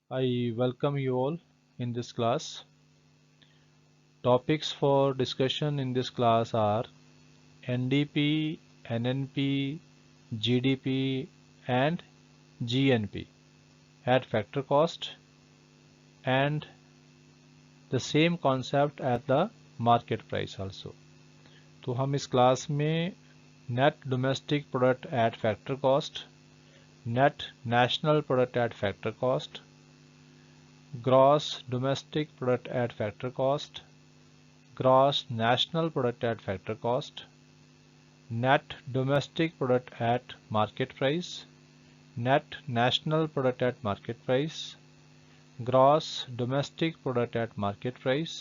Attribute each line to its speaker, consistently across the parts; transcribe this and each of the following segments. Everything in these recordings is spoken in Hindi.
Speaker 1: I welcome you all in this class. Topics for discussion in this class are NDP, NNP, GDP and GNP at factor cost and the same concept at the market price also. तो हम इस क्लास में net domestic product at factor cost, net national product at factor cost, gross domestic product at factor cost, gross national product at factor cost, net domestic product at market price, net national product at market price, gross domestic product at market price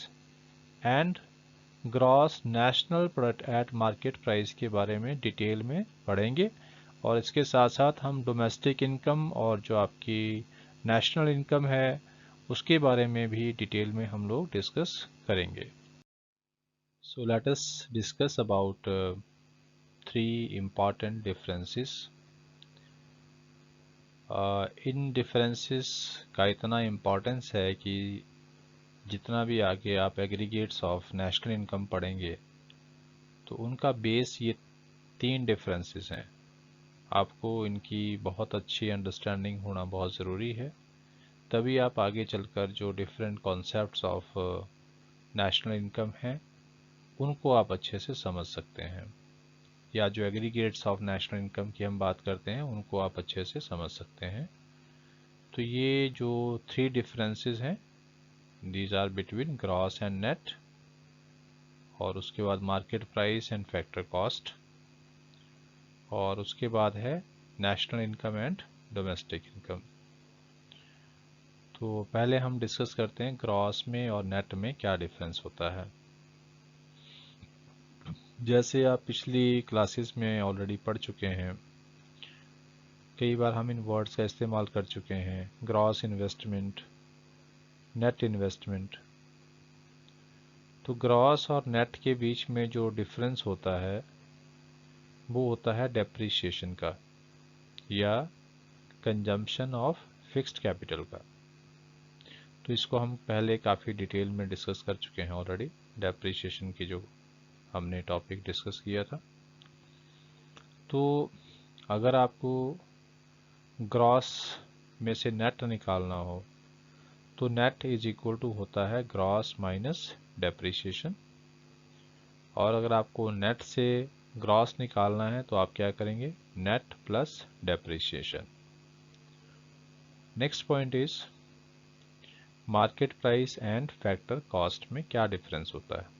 Speaker 1: and gross national product at market price के बारे में डिटेल में पढ़ेंगे। और इसके साथ साथ हम डोमेस्टिक इनकम और जो आपकी नेशनल इनकम है उसके बारे में भी डिटेल में हम लोग डिस्कस करेंगे। So let us discuss about three important differences. In differences का इतना importance है कि जितना भी आगे आप एग्रीगेट्स ऑफ नेशनल इनकम पढ़ेंगे तो उनका बेस ये तीन differences हैं। आपको इनकी बहुत अच्छी अंडरस्टैंडिंग होना बहुत ज़रूरी है, तभी आप आगे चलकर जो different concepts of national income हैं उनको आप अच्छे से समझ सकते हैं, या जो एग्रीगेट्स ऑफ नेशनल इनकम की हम बात करते हैं उनको आप अच्छे से समझ सकते हैं। तो ये जो थ्री डिफरेंसेस हैं, these are between gross and net, और उसके बाद market price and factor cost, और उसके बाद है national income and domestic income. तो पहले हम डिस्कस करते हैं ग्रॉस में और नेट में क्या डिफरेंस होता है। जैसे आप पिछली क्लासेस में ऑलरेडी पढ़ चुके हैं, कई बार हम इन वर्ड्स का इस्तेमाल कर चुके हैं, ग्रॉस इन्वेस्टमेंट, नेट इन्वेस्टमेंट। तो ग्रॉस और नेट के बीच में जो डिफरेंस होता है वो होता है डेप्रिसिएशन का या कंजम्पशन ऑफ फिक्स्ड कैपिटल का। तो इसको हम पहले काफ़ी डिटेल में डिस्कस कर चुके हैं ऑलरेडी, डेप्रिसिएशन की जो हमने टॉपिक डिस्कस किया था। तो अगर आपको ग्रॉस में से नेट निकालना हो तो नेट इज इक्वल टू होता है ग्रॉस माइनस डेप्रिसिएशन, और अगर आपको नेट से ग्रॉस निकालना है तो आप क्या करेंगे, net plus depreciation. Next point is market price and factor cost में क्या डिफरेंस होता है।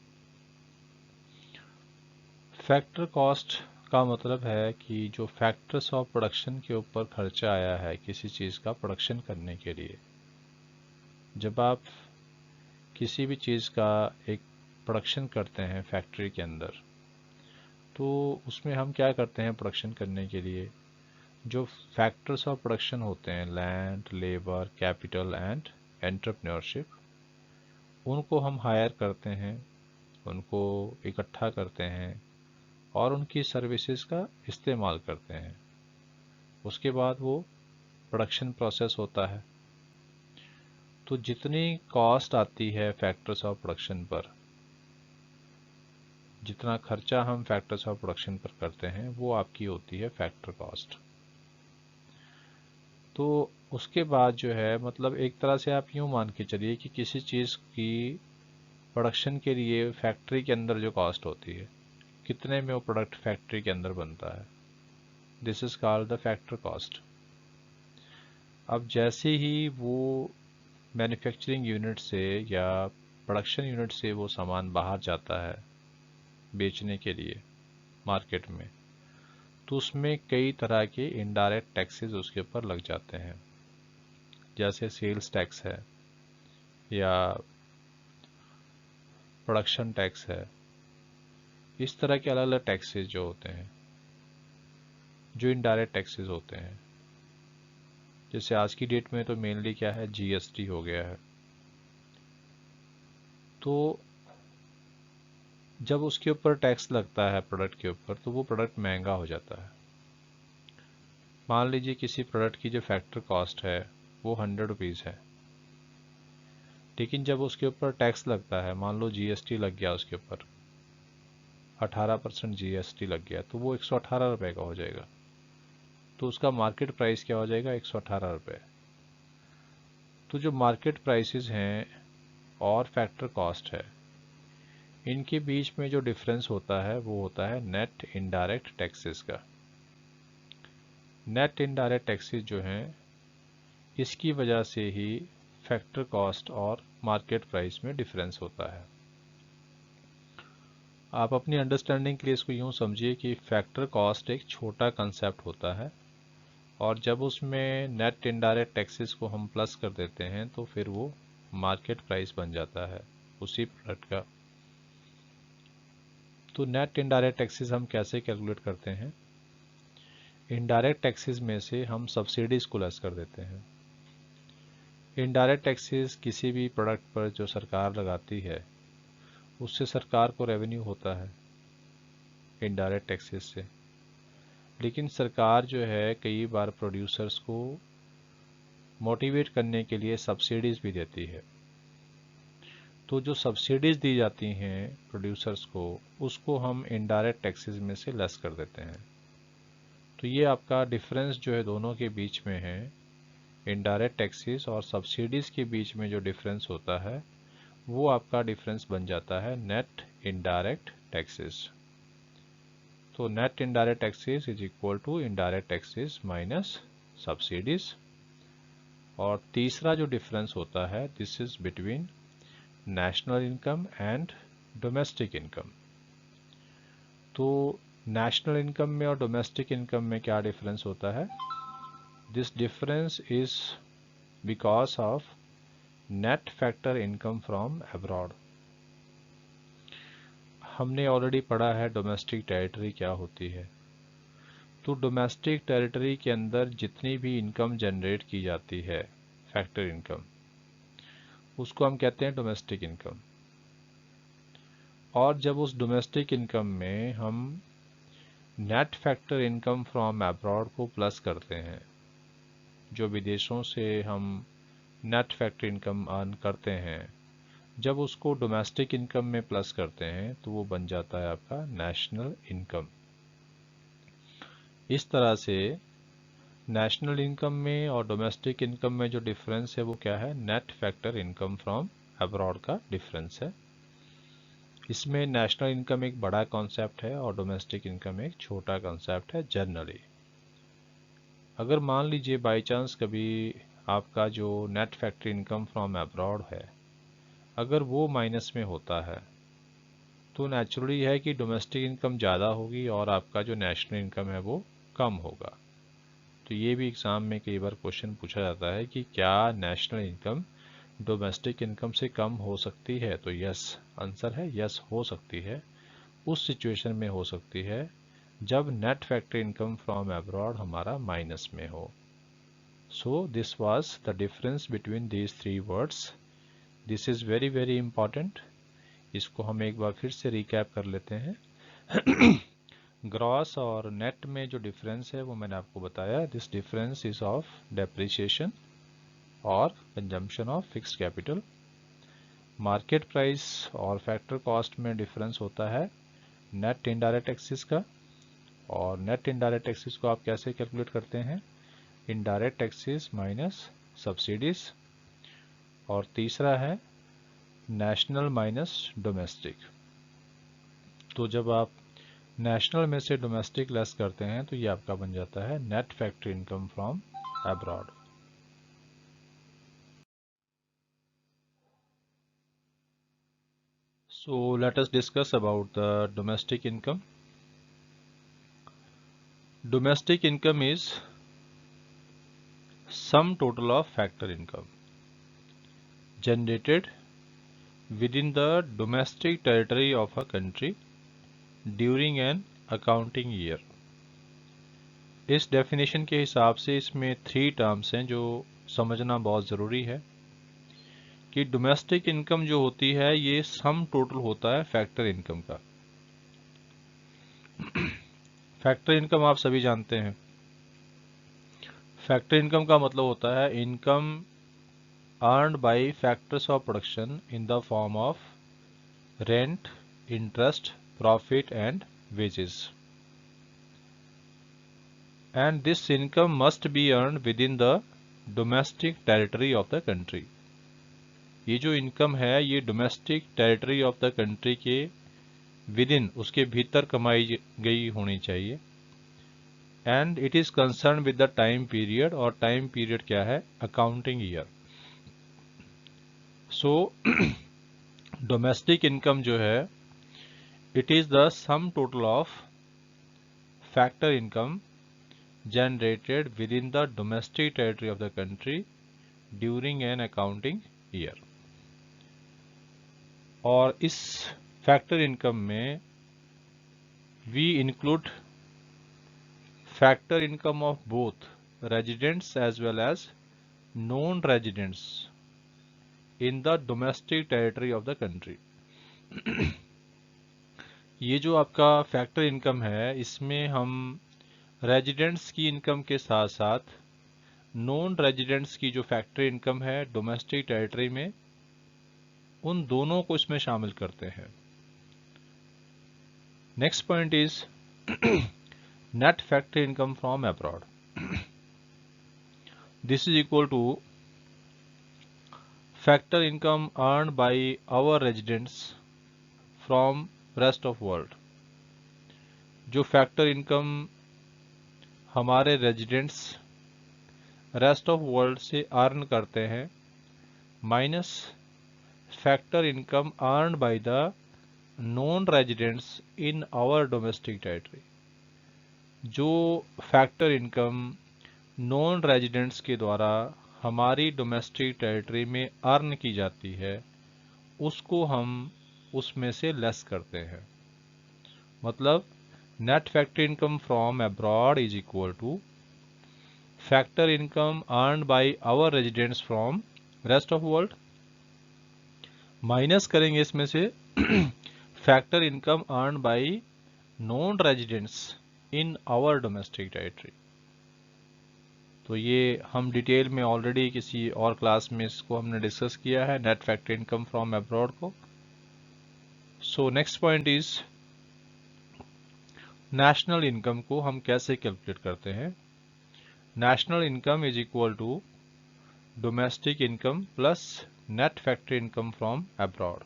Speaker 1: फैक्टर कॉस्ट का मतलब है कि जो फैक्टर्स ऑफ प्रोडक्शन के ऊपर खर्चा आया है किसी चीज़ का प्रोडक्शन करने के लिए। जब आप किसी भी चीज़ का एक प्रोडक्शन करते हैं फैक्ट्री के अंदर, तो उसमें हम क्या करते हैं प्रोडक्शन करने के लिए, जो फैक्टर्स ऑफ प्रोडक्शन होते हैं, land, labour, capital and entrepreneurship, उनको हम हायर करते हैं, उनको इकट्ठा करते हैं और उनकी सर्विसेज का इस्तेमाल करते हैं। उसके बाद वो प्रोडक्शन प्रोसेस होता है। तो जितनी कॉस्ट आती है फैक्टर्स ऑफ प्रोडक्शन पर, जितना खर्चा हम फैक्टर्स ऑफ प्रोडक्शन पर करते हैं वो आपकी होती है फैक्टर कॉस्ट। तो उसके बाद जो है, मतलब एक तरह से आप यूँ मान के चलिए कि किसी चीज़ की प्रोडक्शन के लिए फैक्ट्री के अंदर जो कॉस्ट होती है, कितने में वो प्रोडक्ट फैक्ट्री के अंदर बनता है, this is called the factor cost. अब जैसे ही वो मैन्युफैक्चरिंग यूनिट से या प्रोडक्शन यूनिट से वो सामान बाहर जाता है बेचने के लिए मार्केट में, तो उसमें कई तरह के इनडायरेक्ट टैक्सेस उसके ऊपर लग जाते हैं, जैसे सेल्स टैक्स है या प्रोडक्शन टैक्स है। इस तरह के अलग अलग टैक्सेस जो होते हैं, जो इनडायरेक्ट टैक्सेस होते हैं, जैसे आज की डेट में तो मेनली क्या है, जीएसटी हो गया है। तो जब उसके ऊपर टैक्स लगता है प्रोडक्ट के ऊपर, तो वो प्रोडक्ट महंगा हो जाता है। मान लीजिए किसी प्रोडक्ट की जो फैक्टर कॉस्ट है वो 100 रुपीज़ है, लेकिन जब उसके ऊपर टैक्स लगता है, मान लो जीएसटी लग गया उसके ऊपर, 18% जीएसटी लग गया, तो वो 118 रुपये का हो जाएगा। तो उसका मार्केट प्राइस क्या हो जाएगा? 118 रुपये। तो जो मार्केट प्राइसेस हैं और फैक्टर कॉस्ट है, इनके बीच में जो डिफरेंस होता है वो होता है नेट इनडायरेक्ट टैक्सेस का। नेट इनडायरेक्ट टैक्सेस जो हैं, इसकी वजह से ही फैक्टर कॉस्ट और मार्केट प्राइस में डिफरेंस होता है। आप अपनी अंडरस्टैंडिंग के लिए इसको यूँ समझिए कि फैक्टर कॉस्ट एक छोटा कंसेप्ट होता है, और जब उसमें नेट इनडायरेक्ट टैक्सेस को हम प्लस कर देते हैं तो फिर वो मार्केट प्राइस बन जाता है उसी प्रोडक्ट का। तो नेट इनडायरेक्ट टैक्सेस हम कैसे कैलकुलेट करते हैं? इनडायरेक्ट टैक्सेस में से हम सब्सिडीज को लेस कर देते हैं। इनडायरेक्ट टैक्सेस किसी भी प्रोडक्ट पर जो सरकार लगाती है, उससे सरकार को रेवेन्यू होता है इनडायरेक्ट टैक्सेस से। लेकिन सरकार जो है कई बार प्रोड्यूसर्स को मोटिवेट करने के लिए सब्सिडीज़ भी देती है। तो जो सब्सिडीज़ दी जाती हैं प्रोड्यूसर्स को, उसको हम इनडायरेक्ट टैक्सेस में से लेस कर देते हैं। तो ये आपका डिफरेंस जो है दोनों के बीच में है, इनडायरेक्ट टैक्सेस और सब्सिडीज़ के बीच में जो डिफरेंस होता है वो आपका डिफरेंस बन जाता है नेट इनडायरेक्ट टैक्सेस। तो net indirect taxes is equal to indirect taxes minus subsidies. और तीसरा जो डिफरेंस होता है, this is between national income and domestic income. तो नेशनल इनकम में और डोमेस्टिक इनकम में क्या डिफरेंस होता है? This difference is because of net factor income from abroad. हमने ऑलरेडी पढ़ा है डोमेस्टिक टेरिटरी क्या होती है। तो डोमेस्टिक टेरिटरी के अंदर जितनी भी इनकम जनरेट की जाती है, फैक्टर इनकम, उसको हम कहते हैं डोमेस्टिक इनकम। और जब उस डोमेस्टिक इनकम में हम net factor income from abroad को प्लस करते हैं, जो विदेशों से हम नेट फैक्टर इनकम अर्न करते हैं, जब उसको डोमेस्टिक इनकम में प्लस करते हैं तो वो बन जाता है आपका नेशनल इनकम। इस तरह से नेशनल इनकम में और डोमेस्टिक इनकम में जो डिफरेंस है वो क्या है? Net factor income from abroad का डिफरेंस है। इसमें नेशनल इनकम एक बड़ा कॉन्सेप्ट है और डोमेस्टिक इनकम एक छोटा कॉन्सेप्ट है जनरली। अगर मान लीजिए बाय चांस कभी आपका जो net factor income from abroad है, अगर वो माइनस में होता है, तो नेचुरली है कि डोमेस्टिक इनकम ज़्यादा होगी और आपका जो नेशनल इनकम है वो कम होगा। तो ये भी एग्ज़ाम में कई बार क्वेश्चन पूछा जाता है कि क्या नेशनल इनकम डोमेस्टिक इनकम से कम हो सकती है? तो यस, आंसर है यस, हो सकती है। उस सिचुएशन में हो सकती है जब net factor income from abroad हमारा माइनस में हो। So this was the difference between these three words. This is very very important. इसको हम एक बार फिर से रिकैप कर लेते हैं। ग्रॉस और नेट में जो डिफरेंस है वो मैंने आपको बताया। This difference is of depreciation और consumption of fixed capital. Market price और फैक्टर कॉस्ट में डिफरेंस होता है नेट इनडायरेक्ट टैक्सेस का। और नेट इनडायरेक्ट टैक्सेस को आप कैसे कैलकुलेट करते हैं? Indirect taxes minus subsidies. और तीसरा है नेशनल माइनस डोमेस्टिक। तो जब आप नेशनल में से डोमेस्टिक लेस करते हैं तो ये आपका बन जाता है net factor income from abroad. So let us discuss about the domestic income. Domestic income is sum total of factor income generated within the domestic territory of a country during an accounting year. इस डेफिनेशन के हिसाब से इसमें 3 टर्म्स हैं जो समझना बहुत ज़रूरी है कि डोमेस्टिक इनकम जो होती है ये सम टोटल होता है फैक्टर इनकम का। फैक्टर इनकम आप सभी जानते हैं। फैक्टर इनकम का मतलब होता है income earned by factors of production in the form of rent, interest, profit and wages. And this income must be earned within the domestic territory of the country. ये जो इनकम है ये domestic territory of the country के विदिन, उसके भीतर कमाई गई होनी चाहिए। And it is concern with the time period, और टाइम पीरियड क्या है? Accounting year. So domestic income जो है it is the sum total of factor income generated within the domestic territory of the country during an accounting year। और इस फैक्टर इनकम में we include factor income of both residents as well as non-residents in the domestic territory of the country। ये जो आपका फैक्टर इनकम है इसमें हम रेजिडेंट्स की इनकम के साथ साथ नॉन रेजिडेंट्स की जो फैक्ट्री इनकम है डोमेस्टिक टेरिटरी में, उन दोनों को इसमें शामिल करते हैं। Next point is net factory income from abroad. This is equal to factor income earned by our residents from rest of world. जो फैक्टर इनकम हमारे रेजिडेंट्स रेस्ट ऑफ वर्ल्ड से अर्न करते हैं minus factor income earned by the non residents in our domestic territory. जो फैक्टर इनकम नॉन रेजिडेंट्स के द्वारा हमारी डोमेस्टिक टेरिटरी में अर्न की जाती है उसको हम उसमें से लेस करते हैं। मतलब net factor income from abroad is equal to factor income earned by our residents from rest of world minus करेंगे इसमें से factor income earn by non residents in our domestic territory. तो ये हम डिटेल में ऑलरेडी किसी और क्लास में इसको हमने डिस्कस किया है, net factor income from abroad को। So next point is national income को हम कैसे कैलकुलेट करते हैं। National income is equal to domestic income plus net factor income from abroad.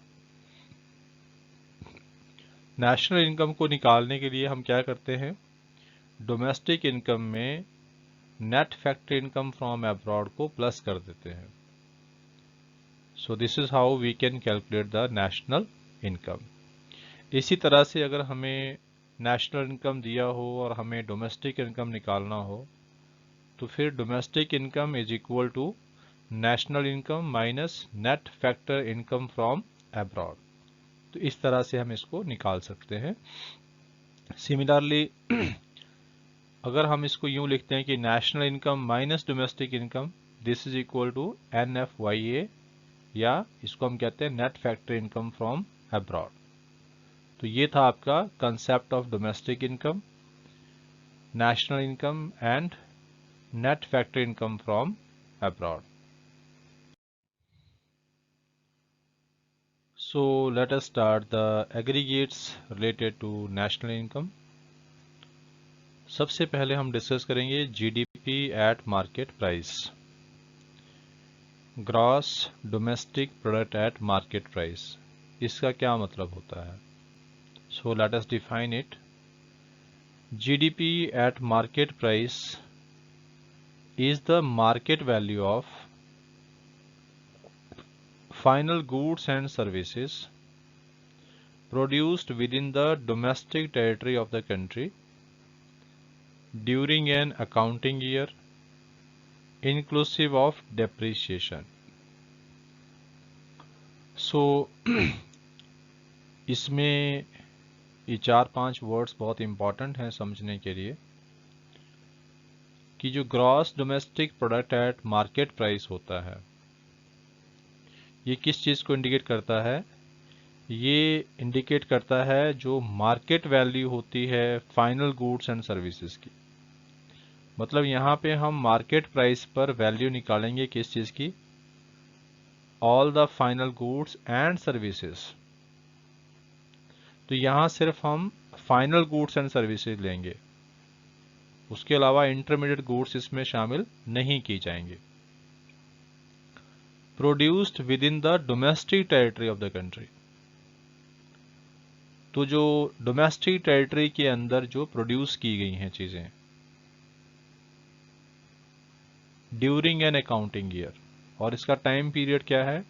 Speaker 1: National income को निकालने के लिए हम क्या करते हैं, डोमेस्टिक इनकम में net factor income from abroad को प्लस कर देते हैं। So this is how we can calculate the national income. इसी तरह से अगर हमें नेशनल इनकम दिया हो और हमें डोमेस्टिक इनकम निकालना हो तो फिर domestic income is equal to national income minus net factor income from abroad. तो इस तरह से हम इसको निकाल सकते हैं। सिमिलरली अगर हम इसको यूं लिखते हैं कि national income minus domestic income, this is equal to NFYA, या इसको हम कहते हैं net factor income from abroad. तो ये था आपका concept of domestic income, national income and net factor income from abroad. So let us start the aggregates related to national income. सबसे पहले हम डिस्कस करेंगे GDP at market price, gross domestic product at market price. इसका क्या मतलब होता है? So let us define it. GDP at market price is the market value of final goods and services produced within the domestic territory of the country during an accounting year inclusive of depreciation. So इसमें ये 4-5 वर्ड्स बहुत इंपॉर्टेंट हैं समझने के लिए कि जो gross domestic product at market price होता है ये किस चीज़ को इंडिकेट करता है? ये इंडिकेट करता है जो मार्केट वैल्यू होती है फाइनल गुड्स एंड सर्विसेज की। मतलब यहाँ पे हम मार्केट प्राइस पर वैल्यू निकालेंगे किस चीज़ की? All the final goods and services. तो यहाँ सिर्फ हम फाइनल गुड्स एंड सर्विसेज लेंगे, उसके अलावा इंटरमीडिएट गुड्स इसमें शामिल नहीं की जाएंगे। Produced with in the domestic territory of the country. तो जो डोमेस्टिक टेरिटरी के अंदर जो प्रोड्यूस की गई हैं चीजें ड्यूरिंग एन अकाउंटिंग ईयर, और इसका टाइम पीरियड क्या है,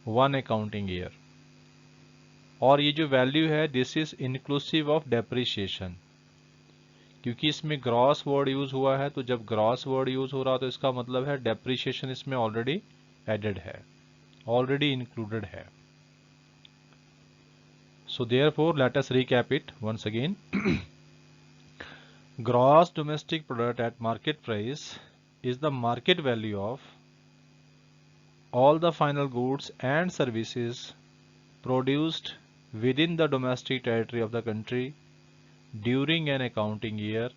Speaker 1: 1 अकाउंटिंग ईयर। और ये जो वैल्यू है this is inclusive of depreciation, क्योंकि इसमें ग्रॉस वर्ड यूज हुआ है, तो जब ग्रॉस वर्ड यूज हो रहा तो इसका मतलब है डेप्रिसिएशन इसमें ऑलरेडी एडेड है, ऑलरेडी इंक्लूडेड है। So therefore let us recap it once again. Gross domestic product at market price is the market value of all the final goods and services produced within the domestic territory of the country during an accounting year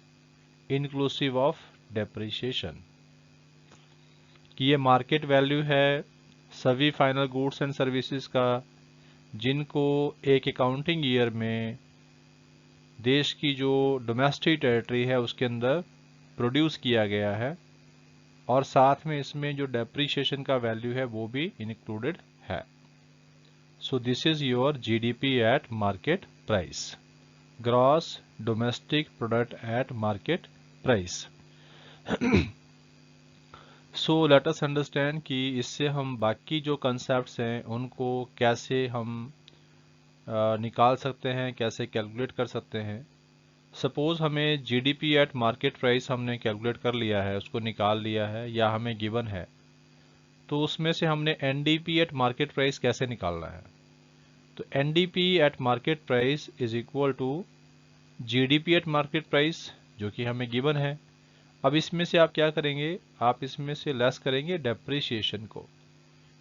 Speaker 1: inclusive of depreciation। कि ये मार्केट वैल्यू है सभी फाइनल गुड्स एंड सर्विसेज का जिनको एक अकाउंटिंग ईयर में देश की जो डोमेस्टिक टेरिटरी है उसके अंदर प्रोड्यूस किया गया है, और साथ में इसमें जो डेप्रिसिएशन का वैल्यू है वो भी इंक्लूडेड है। सो this is your GDP at market price, gross domestic product at market price. So let us understand कि इससे हम बाकी जो कंसेप्ट्स हैं उनको कैसे हम निकाल सकते हैं, कैसे कैलकुलेट कर सकते हैं। सपोज हमें जीडीपी एट मार्केट प्राइस हमने कैलकुलेट कर लिया है, उसको निकाल लिया है या हमें गिवन है, तो उसमें से हमने एनडीपी एट मार्केट प्राइस कैसे निकालना है। तो NDP at market price is equal to GDP at market price जो कि हमें गिवन है। अब इसमें से आप क्या करेंगे, आप इसमें से लेस करेंगे डेप्रिसिएशन को,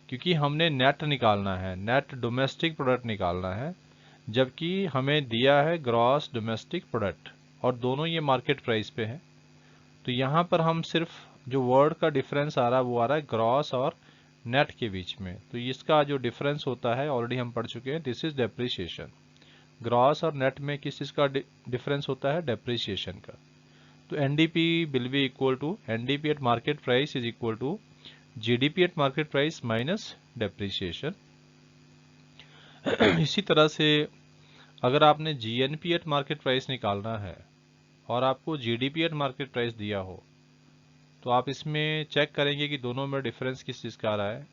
Speaker 1: क्योंकि हमने नेट निकालना है, नेट डोमेस्टिक प्रोडक्ट निकालना है, जबकि हमें दिया है ग्रॉस डोमेस्टिक प्रोडक्ट, और दोनों ये मार्केट प्राइस पे है। तो यहाँ पर हम सिर्फ जो वर्ड का डिफरेंस आ रहा है वो आ रहा है ग्रॉस और नेट के बीच में। तो इसका जो डिफरेंस होता है ऑलरेडी हम पढ़ चुके हैं, दिस इज डेप्रिसिएशन। ग्रॉस और नेट में किस चीज़ का डिफरेंस होता है, डेप्रिसिएशन का। तो NDP will be equal to NDP at market price is equal to GDP at market price minus depreciation. इसी तरह से अगर आपने जीएनपी एट मार्केट प्राइस निकालना है और आपको जीडीपी एट मार्केट प्राइस दिया हो, तो आप इसमें चेक करेंगे कि दोनों में डिफरेंस किस चीज़ का आ रहा है।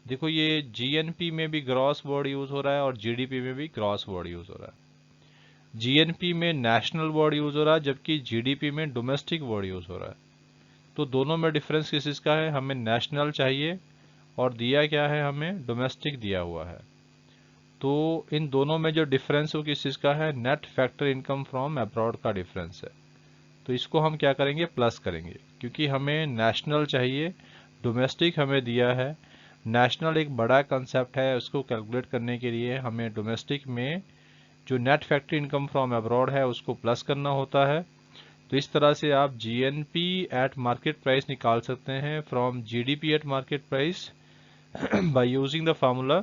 Speaker 1: देखो ये जीएनपी में भी ग्रॉस वर्ड यूज हो रहा है और जीडीपी में भी ग्रॉस वर्ड यूज हो रहा है। जीएनपी में नेशनल वर्ड यूज हो रहा है जबकि जीडीपी में डोमेस्टिक वर्ड यूज हो रहा है। तो दोनों में डिफरेंस किस चीज़ का है, हमें नेशनल चाहिए और दिया क्या है, हमें डोमेस्टिक दिया हुआ है। तो इन दोनों में जो डिफरेंस वो किस चीज़ का है, net factor income from abroad का डिफरेंस है। तो इसको हम क्या करेंगे, प्लस करेंगे, क्योंकि हमें नेशनल चाहिए, डोमेस्टिक हमें दिया है। नेशनल एक बड़ा कंसेप्ट है, उसको कैलकुलेट करने के लिए हमें डोमेस्टिक में जो net factor income from abroad है उसको प्लस करना होता है। तो इस तरह से आप जीएनपी एट मार्केट प्राइस निकाल सकते हैं from GDP at market price by using the formula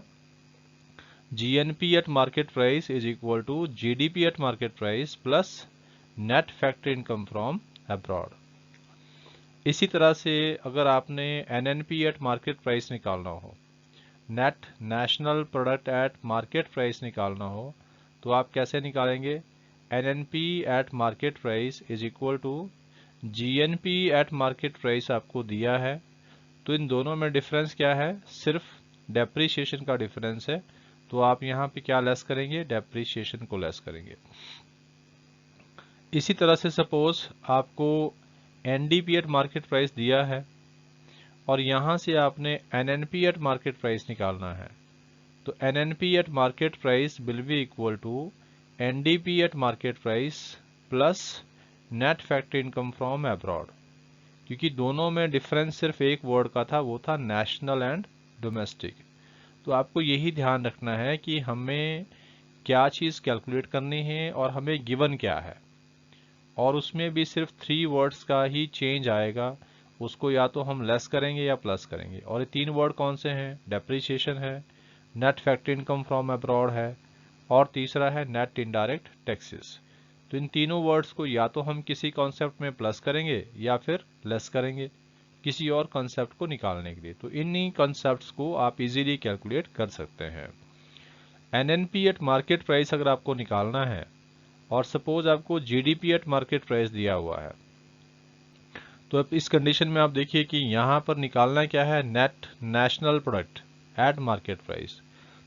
Speaker 1: GNP at market price is equal to GDP at market price plus net factor income from abroad। इसी तरह से अगर आपने NNP at market price निकालना हो, net national product at market price निकालना हो, तो आप कैसे निकालेंगे, NNP at market price is equal to GNP at market price आपको दिया है। तो इन दोनों में डिफरेंस क्या है, सिर्फ डेप्रिसिएशन का डिफरेंस है। तो आप यहाँ पे क्या लेस करेंगे, डेप्रिसिएशन को लेस करेंगे। इसी तरह से सपोज आपको एनडीपी एट मार्केट प्राइस दिया है और यहाँ से आपने एनएनपी एट मार्केट प्राइस निकालना है, तो NNP at market price will be equal to NDP at market price plus net factor income from abroad, क्योंकि दोनों में डिफरेंस सिर्फ एक वर्ड का था, वो था नेशनल एंड डोमेस्टिक। तो आपको यही ध्यान रखना है कि हमें क्या चीज़ कैलकुलेट करनी है और हमें गिवन क्या है, और उसमें भी सिर्फ 3 वर्ड्स का ही चेंज आएगा, उसको या तो हम लेस करेंगे या प्लस करेंगे। और ये तीन वर्ड कौन से हैं? डेप्रिसिएशन है, net factory income from abroad है, और तीसरा है नेट इनडायरेक्ट टैक्सेस। तो इन तीनों वर्ड्स को या तो हम किसी कॉन्सेप्ट में प्लस करेंगे या फिर लेस करेंगे किसी और कॉन्सेप्ट को निकालने के लिए। तो इन्हीं कॉन्सेप्ट्स को आप इजीली कैलकुलेट कर सकते हैं। एनएनपी एट मार्केट प्राइस अगर आपको निकालना है और सपोज आपको जीडीपी एट मार्केट प्राइस दिया हुआ है, तो अब इस कंडीशन में आप देखिए कि यहाँ पर निकालना क्या है? Net national product at market price.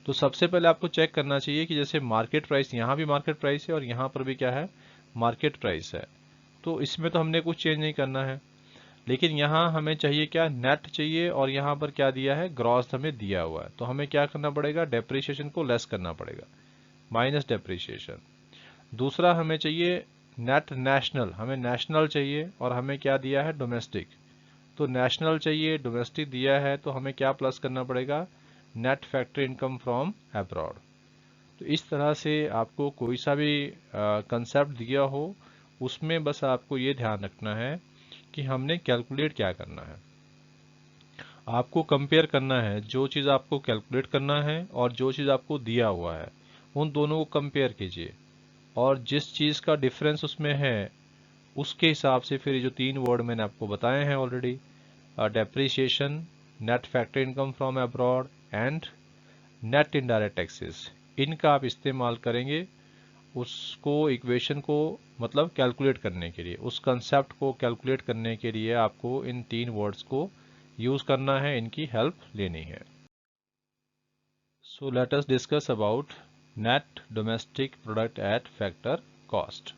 Speaker 1: तो सबसे पहले आपको चेक करना चाहिए कि जैसे मार्केट प्राइस, यहाँ भी मार्केट प्राइस है और यहाँ पर भी क्या है? मार्केट प्राइस है। तो इसमें तो हमने कुछ चेंज नहीं करना है, लेकिन यहाँ हमें चाहिए क्या? नेट चाहिए, और यहाँ पर क्या दिया है? ग्रॉस हमें दिया हुआ है। तो हमें क्या करना पड़ेगा? डेप्रिसिएशन को लेस करना पड़ेगा, माइनस डेप्रिसिएशन। दूसरा हमें चाहिए नेट नेशनल, हमें नेशनल चाहिए, और हमें क्या दिया है? डोमेस्टिक। तो नेशनल चाहिए, डोमेस्टिक दिया है, तो हमें क्या प्लस करना पड़ेगा? Net factory income from abroad. तो इस तरह से आपको कोई सा भी कंसेप्ट दिया हो, उसमें बस आपको ये ध्यान रखना है कि हमने कैलकुलेट क्या करना है। आपको कंपेयर करना है, जो चीज़ आपको कैलकुलेट करना है और जो चीज़ आपको दिया हुआ है, उन दोनों को कंपेयर कीजिए, और जिस चीज़ का डिफरेंस उसमें है उसके हिसाब से फिर ये जो तीन वर्ड मैंने आपको बताए हैं already, depreciation, net factory income from abroad and net indirect taxes, इनका आप इस्तेमाल करेंगे उसको, इक्वेशन को मतलब कैलकुलेट करने के लिए, उस कंसेप्ट को कैलकुलेट करने के लिए आपको इन तीन वर्ड्स को यूज़ करना है, इनकी हेल्प लेनी है। So let us discuss about net domestic product at factor cost.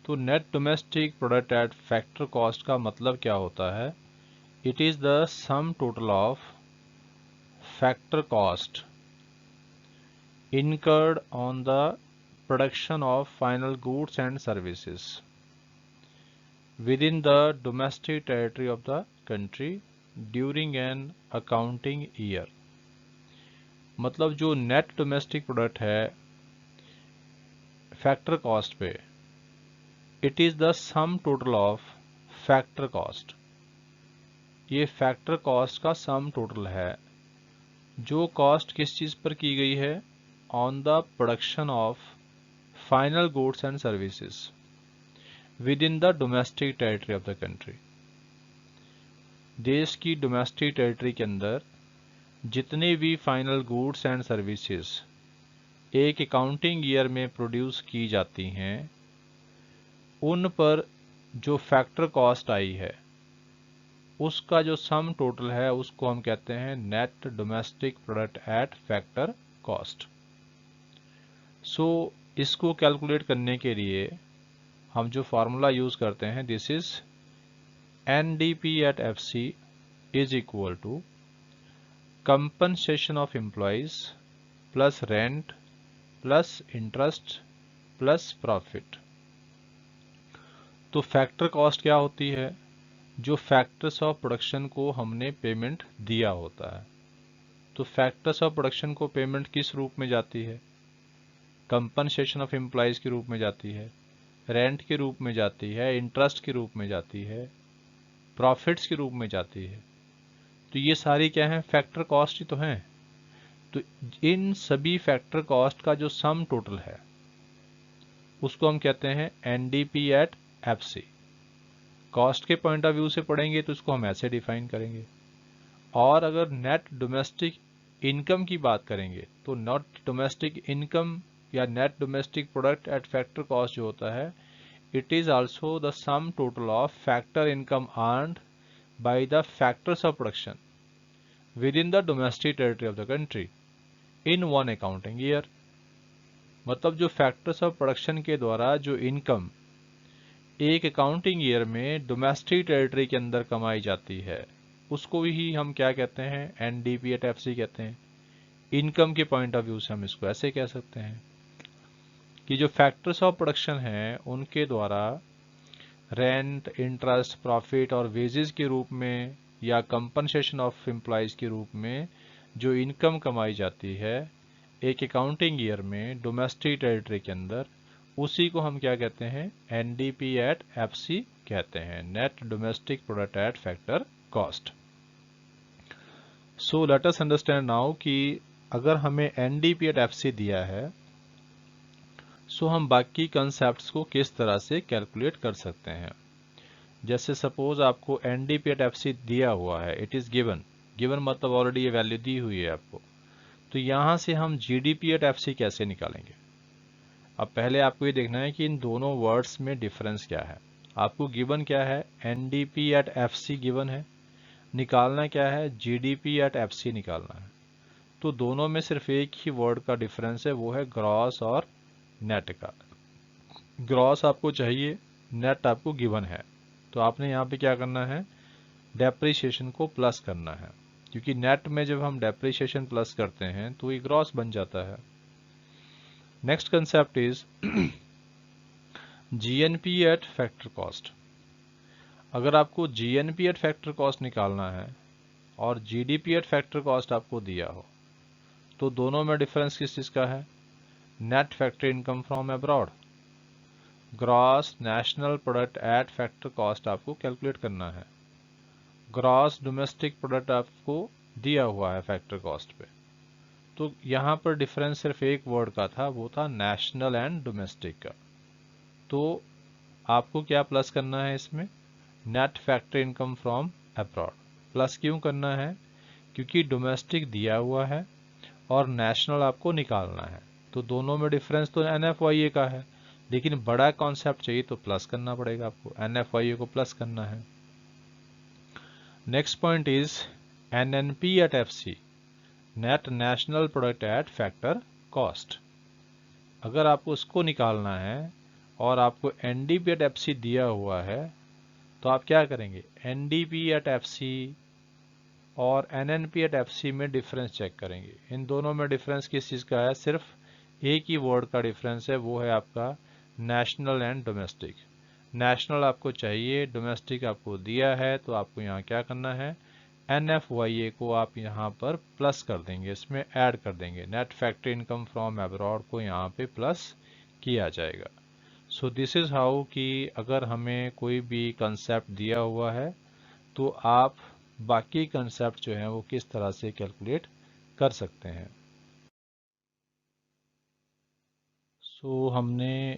Speaker 1: तो net domestic product at factor cost का मतलब क्या होता है? It is the sum total of factor cost incurred on the production of final goods and services within the domestic territory of the country during an accounting year। मतलब जो नेट डोमेस्टिक प्रोडक्ट है फैक्टर कॉस्ट पे, it is the sum total of factor cost, ये फैक्टर कॉस्ट का सम टोटल है। जो कॉस्ट किस चीज़ पर की गई है? On the production of final goods and services with in the domestic territory of the country. देश की डोमेस्टिक टेरिटरी के अंदर जितने भी फाइनल गुड्स एंड सर्विसेज एक अकाउंटिंग ईयर में प्रोड्यूस की जाती हैं, उन पर जो फैक्टर कॉस्ट आई है उसका जो सम टोटल है उसको हम कहते हैं net domestic product at factor cost. So इसको कैलकुलेट करने के लिए हम जो फार्मूला यूज़ करते हैं, this is NDP at FC is equal to compensation of employees plus rent plus interest plus profit. तो फैक्टर कॉस्ट क्या होती है? जो फैक्टर्स ऑफ प्रोडक्शन को हमने पेमेंट दिया होता है। तो फैक्टर्स ऑफ प्रोडक्शन को पेमेंट किस रूप में जाती है? कंपनसेशन ऑफ एम्प्लॉयज़ के रूप में जाती है, रेंट के रूप में जाती है, इंटरेस्ट के रूप में जाती है, प्रॉफिट्स के रूप में जाती है। तो ये सारी क्या हैं? फैक्टर कॉस्ट ही तो हैं। तो इन सभी फैक्टर कॉस्ट का जो सम टोटल है उसको हम कहते हैं NDP एट FC। कॉस्ट के पॉइंट ऑफ व्यू से पढ़ेंगे तो इसको हम ऐसे डिफाइन करेंगे। और अगर नेट डोमेस्टिक इनकम की बात करेंगे तो नेट डोमेस्टिक इनकम या net domestic product at factor cost जो होता है, it is also the sum total of factor income earned by the factors of production with in the domestic territory of the country in one accounting year. मतलब जो फैक्टर्स ऑफ प्रोडक्शन के द्वारा जो इनकम एक अकाउंटिंग ईयर में डोमेस्टिक टेरिटरी के अंदर कमाई जाती है उसको ही हम क्या कहते हैं? NDP एट FC कहते हैं। इनकम के पॉइंट ऑफ व्यू से हम इसको ऐसे कह सकते हैं कि जो फैक्टर्स ऑफ प्रोडक्शन हैं उनके द्वारा रेंट, इंटरेस्ट, प्रॉफिट और वेजेस के रूप में या कंपनसेशन ऑफ एम्प्लॉयज़ के रूप में जो इनकम कमाई जाती है एक अकाउंटिंग ईयर में डोमेस्टिक टेरिटरी के अंदर, उसी को हम क्या कहते हैं? NDP एट FC कहते हैं, net domestic product at factor cost. So let us understand now कि अगर हमें एनडीपी एट एफसी दिया है, सो हम बाकी कंसेप्ट्स को किस तरह से कैलकुलेट कर सकते हैं। जैसे सपोज आपको एनडीपी एट एफसी दिया हुआ है, इट इज गिवन, गिवन मतलब ऑलरेडी ये वैल्यू दी हुई है आपको, तो यहां से हम जीडीपी एट एफसी कैसे निकालेंगे। अब पहले आपको ये देखना है कि इन दोनों वर्ड्स में डिफरेंस क्या है। आपको गिवन क्या है, एनडीपी एट एफसी गिवन है, निकालना क्या है, जीडीपी एट एफसी निकालना है। तो दोनों में सिर्फ एक ही वर्ड का डिफरेंस है, वो है ग्रॉस और नेट का। ग्रॉस आपको चाहिए, नेट आपको गिवन है, तो आपने यहाँ पे क्या करना है, डेप्रिसिएशन को प्लस करना है, क्योंकि नेट में जब हम डेप्रिसिएशन प्लस करते हैं तो ये ग्रॉस बन जाता है। Next concept is GNP eight factor cost. अगर आपको जीएनपी एट फैक्टर कॉस्ट निकालना है और जीडीपी एट फैक्टर कॉस्ट आपको दिया हो, तो दोनों में डिफरेंस किस चीज का है, net factory income from abroad. Gross national product at factor cost आपको कैलकुलेट करना है, ग्रॉस डोमेस्टिक प्रोडक्ट आपको दिया हुआ है फैक्टर कॉस्ट पे। तो यहाँ पर डिफरेंस सिर्फ एक वर्ड का था, वो था नेशनल एंड डोमेस्टिक का। तो आपको क्या प्लस करना है इसमें, net factory income from abroad. Plus क्यों करना है, क्योंकि डोमेस्टिक दिया हुआ है और नेशनल आपको निकालना है, तो दोनों में डिफरेंस तो NFYA का है, लेकिन बड़ा कॉन्सेप्ट चाहिए तो प्लस करना पड़ेगा आपको, NFYA को प्लस करना है। Next point is NNP at FC, net national product at factor cost. अगर आपको उसको निकालना है और आपको NDP एट FC दिया हुआ है, तो आप क्या करेंगे, NDP एट FC और NNP एट FC में डिफरेंस चेक करेंगे। इन दोनों में डिफरेंस किस चीज़ का है, सिर्फ एक ही वर्ड का डिफरेंस है, वो है आपका नेशनल एंड डोमेस्टिक। नेशनल आपको चाहिए, डोमेस्टिक आपको दिया है, तो आपको यहाँ क्या करना है, NFYA को आप यहाँ पर प्लस कर देंगे, इसमें ऐड कर देंगे, net factory income from abroad को यहाँ पे प्लस किया जाएगा। सो दिस इज हाउ कि अगर हमें कोई भी कंसेप्ट दिया हुआ है तो आप बाकी कंसेप्ट जो हैं वो किस तरह से कैलकुलेट कर सकते हैं। सो हमने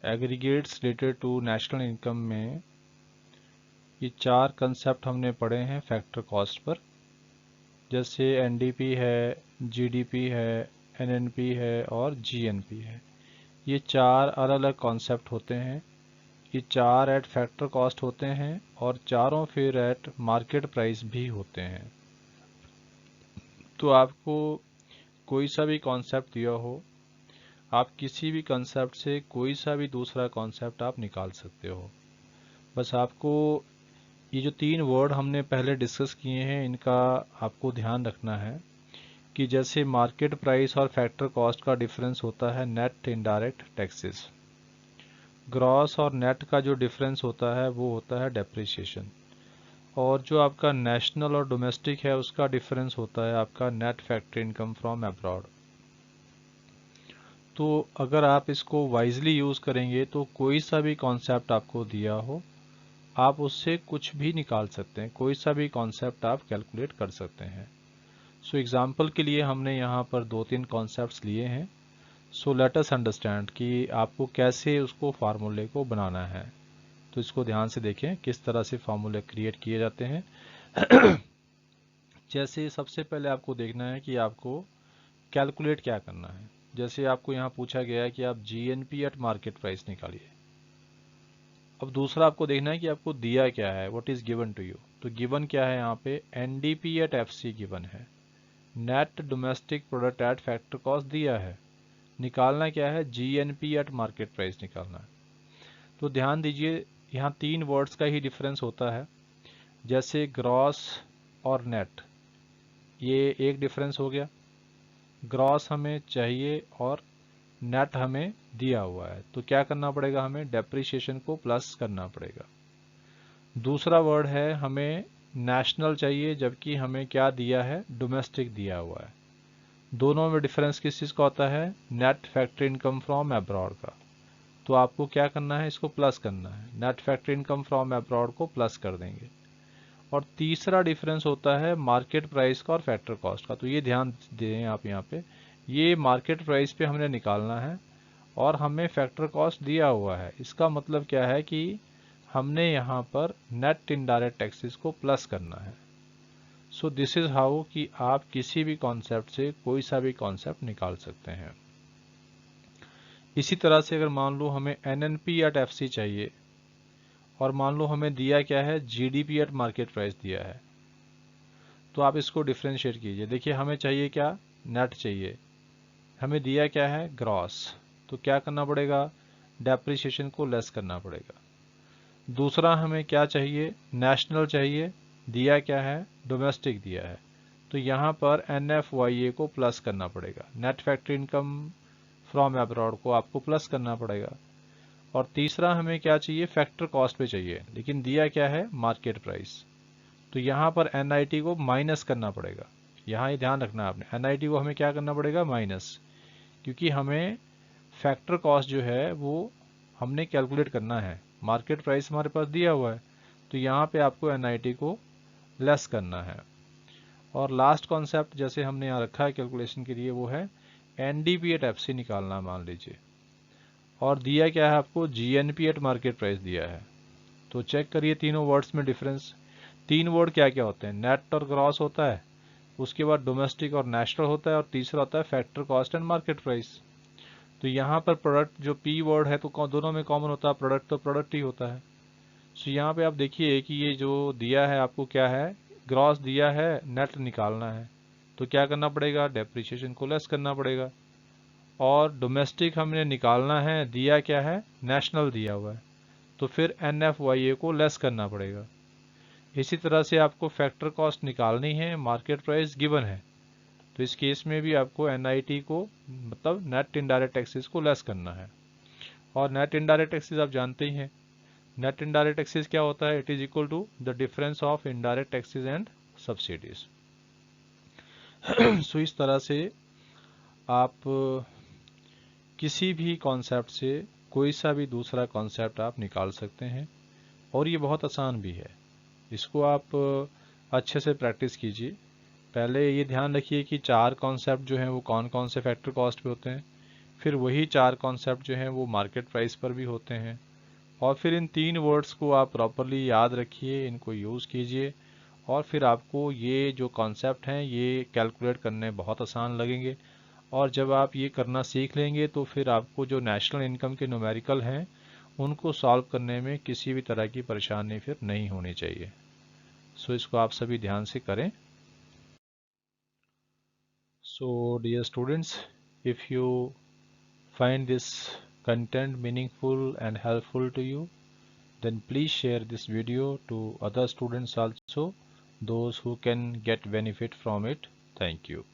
Speaker 1: aggregates related to national income में ये 4 कंसेप्ट हमने पढ़े हैं फैक्टर कॉस्ट पर, जैसे एनडीपी है, जीडीपी है, एनएनपी है और जीएनपी है। ये 4 अलग अलग कॉन्सेप्ट होते हैं, ये 4 एट फैक्टर कॉस्ट होते हैं और चारों फिर एट मार्केट प्राइस भी होते हैं। तो आपको कोई सा भी कॉन्सेप्ट दिया हो, आप किसी भी कॉन्सेप्ट से कोई सा भी दूसरा कॉन्सेप्ट आप निकाल सकते हो। बस आपको ये जो 3 वर्ड हमने पहले डिस्कस किए हैं, इनका आपको ध्यान रखना है कि जैसे मार्केट प्राइस और फैक्टर कॉस्ट का डिफरेंस होता है नेट इनडायरेक्ट टैक्सेस, ग्रॉस और नेट का जो डिफरेंस होता है वो होता है डेप्रिसिएशन, और जो आपका नेशनल और डोमेस्टिक है उसका डिफरेंस होता है आपका net factory income from abroad. तो अगर आप इसको वाइजली यूज़ करेंगे तो कोई सा भी कॉन्सेप्ट आपको दिया हो, आप उससे कुछ भी निकाल सकते हैं, कोई सा भी कॉन्सेप्ट आप कैलकुलेट कर सकते हैं। सो एग्जांपल के लिए हमने यहाँ पर 2-3 कॉन्सेप्ट्स लिए हैं। सो लेट अस अंडरस्टैंड कि आपको कैसे उसको फार्मूले को बनाना है। तो इसको ध्यान से देखें किस तरह से फार्मूले क्रिएट किए जाते हैं। जैसे सबसे पहले आपको देखना है कि आपको कैलकुलेट क्या करना है। जैसे आपको यहाँ पूछा गया है कि आप जीएनपी एट मार्केट प्राइस निकालिए। अब दूसरा आपको देखना है कि आपको दिया क्या है, what is given to you. तो गिवन क्या है यहाँ पे, एनडीपी एट एफसी गिवन है, net domestic product at factor cost दिया है, निकालना क्या है, जीएनपी एट मार्केट प्राइस निकालना है। तो ध्यान दीजिए यहाँ 3 वर्ड्स का ही डिफरेंस होता है, जैसे ग्रॉस और नेट, ये एक डिफरेंस हो गया, ग्रॉस हमें चाहिए और नेट हमें दिया हुआ है, तो क्या करना पड़ेगा, हमें डेप्रिसिएशन को प्लस करना पड़ेगा। दूसरा वर्ड है हमें नेशनल चाहिए, जबकि हमें क्या दिया है, डोमेस्टिक दिया हुआ है। दोनों में डिफरेंस किस चीज़ का होता है, net factory income from abroad का। तो आपको क्या करना है, इसको प्लस करना है, net factory income from abroad को प्लस कर देंगे। और तीसरा डिफरेंस होता है मार्केट प्राइस का और फैक्टर कॉस्ट का। तो ये ध्यान दें आप यहाँ पे, ये मार्केट प्राइस पे हमने निकालना है और हमें फैक्टर कॉस्ट दिया हुआ है। इसका मतलब क्या है कि हमने यहाँ पर नेट इनडायरेक्ट टैक्सेस को प्लस करना है। सो दिस इज हाउ कि आप किसी भी कॉन्सेप्ट से कोई सा भी कॉन्सेप्ट निकाल सकते हैं। इसी तरह से अगर मान लो हमें एनएनपी एट एफसी चाहिए और मान लो हमें दिया क्या है, जीडीपी एट मार्केट प्राइस दिया है, तो आप इसको डिफ्रेंशिएट कीजिए। देखिए हमें चाहिए क्या, नेट चाहिए, हमें दिया क्या है, ग्रॉस। तो क्या करना पड़ेगा, डेप्रिसिएशन को लेस करना पड़ेगा। दूसरा हमें क्या चाहिए, नेशनल चाहिए, दिया क्या है, डोमेस्टिक दिया है, तो यहाँ पर NFYA को प्लस करना पड़ेगा, net factory income from abroad को आपको प्लस करना पड़ेगा। और तीसरा हमें क्या चाहिए, फैक्टर कॉस्ट पे चाहिए, लेकिन दिया क्या है, मार्केट प्राइस, तो यहाँ पर NIT को माइनस करना पड़ेगा। यहाँ ये ध्यान रखना है आपने, NIT को हमें क्या करना पड़ेगा, माइनस, क्योंकि हमें फैक्टर कॉस्ट जो है वो हमने कैलकुलेट करना है, मार्केट प्राइस हमारे पास दिया हुआ है, तो यहाँ पे आपको NIT को लेस करना है। और लास्ट कॉन्सेप्ट जैसे हमने यहाँ रखा है कैलकुलेशन के लिए, वो है NDP एट FC निकालना मान लीजिए, और दिया क्या है आपको, GNP एट मार्केट प्राइस दिया है। तो चेक करिए तीनों वर्ड्स में डिफरेंस। तीन वर्ड क्या क्या होते हैं, नेट और ग्रॉस होता है, उसके बाद डोमेस्टिक और नेशनल होता है, और तीसरा होता है factor cost and market price. तो यहाँ पर प्रोडक्ट जो P वर्ड है तो दोनों में कॉमन होता है, प्रोडक्ट तो प्रोडक्ट ही होता है। सो यहाँ पे आप देखिए कि ये जो दिया है आपको क्या है, ग्रॉस दिया है, नेट निकालना है, तो क्या करना पड़ेगा, डेप्रिसिएशन को लेस करना पड़ेगा। और डोमेस्टिक हमने निकालना है, दिया क्या है, नेशनल दिया हुआ है, तो फिर NFYA को लेस करना पड़ेगा। इसी तरह से आपको फैक्टर कॉस्ट निकालनी है, मार्केट प्राइस गिवन है, तो इस केस में भी आपको NIT को मतलब नेट इनडायरेक्ट टैक्सेस को लेस करना है। और नेट इनडायरेक्ट टैक्सेस आप जानते ही हैं, नेट इनडायरेक्ट टैक्सेस क्या होता है, it is equal to the difference of indirect taxes and subsidies. So इस तरह से आप किसी भी कॉन्सेप्ट से कोई सा भी दूसरा कॉन्सेप्ट आप निकाल सकते हैं, और ये बहुत आसान भी है। इसको आप अच्छे से प्रैक्टिस कीजिए। पहले ये ध्यान रखिए कि चार कॉन्सेप्ट जो हैं वो कौन कौन से फैक्टर कॉस्ट पे होते हैं, फिर वही चार कॉन्सेप्ट जो हैं वो मार्केट प्राइस पर भी होते हैं, और फिर इन तीन वर्ड्स को आप प्रॉपरली याद रखिए, इनको यूज़ कीजिए, और फिर आपको ये जो कॉन्सेप्ट हैं ये कैलकुलेट करने बहुत आसान लगेंगे। और जब आप ये करना सीख लेंगे तो फिर आपको जो नेशनल इनकम के न्यूमेरिकल हैं उनको सॉल्व करने में किसी भी तरह की परेशानी फिर नहीं होनी चाहिए। सो इसको आप सभी ध्यान से करें। So dear students, if you find this content meaningful and helpful to you, then please share this video to other students also, those who can get benefit from it. Thank you.